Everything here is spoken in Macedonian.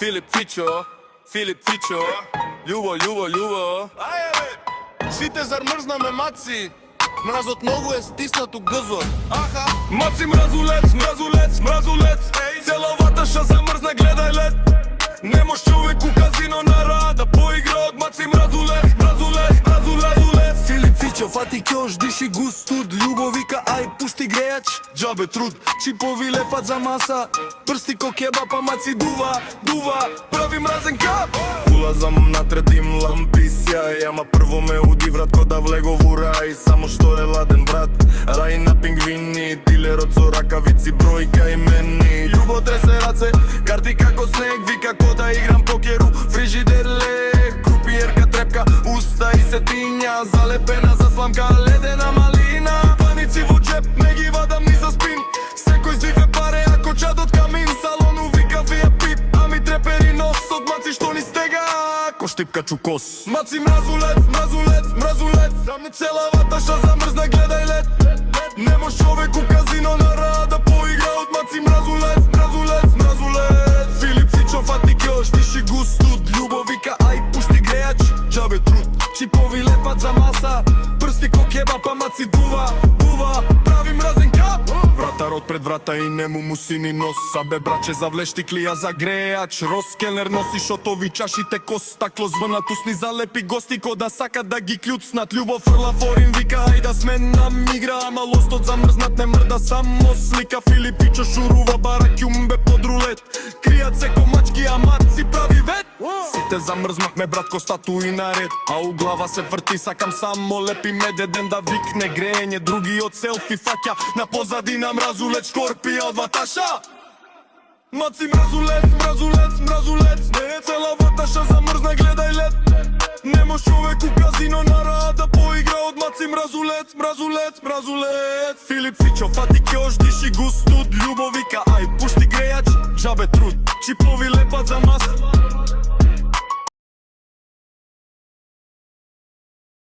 Filip Fićo, Ljubo Сите зар мрзнаме маци, мразот многу е стиснат у гъзот. Аха, Маци мразулец, цела ваташа замрзна, гледај лед. Не мош човек у казино на рада поигра од маци мразулец. Филип Фичо, фати кјош, диши густ туд. Љубо вика, ај пушти грејач, џабе труд. Чипови лепат за маса, прсти ко кебап, а маци дува, прави мразен кап. Улазам на третим лампи сјај, ама прво ме удиврат ко да влего во рај. Само што е ладен брат, рај на пингвини, дилерот со ракавици, бројка имени. Љубо тресе раце, карти како снег, вика ко да играм покеру, фрижидер лек, крупиерка трепка, уста и сетиња, залепена за сламка, ледена малина. Паници во джеп, не ги вадам ни за спин, секој здиве паре ако чадот камин, салону вика вија пип, а ми трепери нос од маци што ни стега ко штипка чукос. Маци мразулец, сами цела ваташа замрзна, гледај лед. Не мош човек у казино на рада поигра од маци мразулец. Филип Фичо, фати кјош, диши густ туд. Љубо вика, ај пушти грејач, џабе труд. Чипови лепат за маса, прсти ко кебап, а маци дува, прави мразен кап. Вратарот пред врата и нему му сини нос, а бе браче завлешти клија за грејач. Роскелнер носи шотови чашите ко стакло, звънат усни залепи гости ко да сакат да ги клюцнат. Љубо фрла форин, вика ај да сменам игра, ама лостот замрзнат не мрда, само слика. Филип Фичо шурува баракјум бе под рулет, кријат се ко мачки, а маци прави вет. Сите замрзнахме брат ко статуи наред, а у глава се врти, сакам само лепи медеден да викне грење. Другиот селфи фаќа на позадина мразулец, шкорпија од ваташа. Маци мразулец, не е цела ваташа замрзна, гледај лед. Не мош човек у казино на рада поигра од маци мразулец. Филип Фичо, фати кјош, диши густ туд. Љубо вика, ај пушти грејач, џабе труд. Чипови лепат за маса,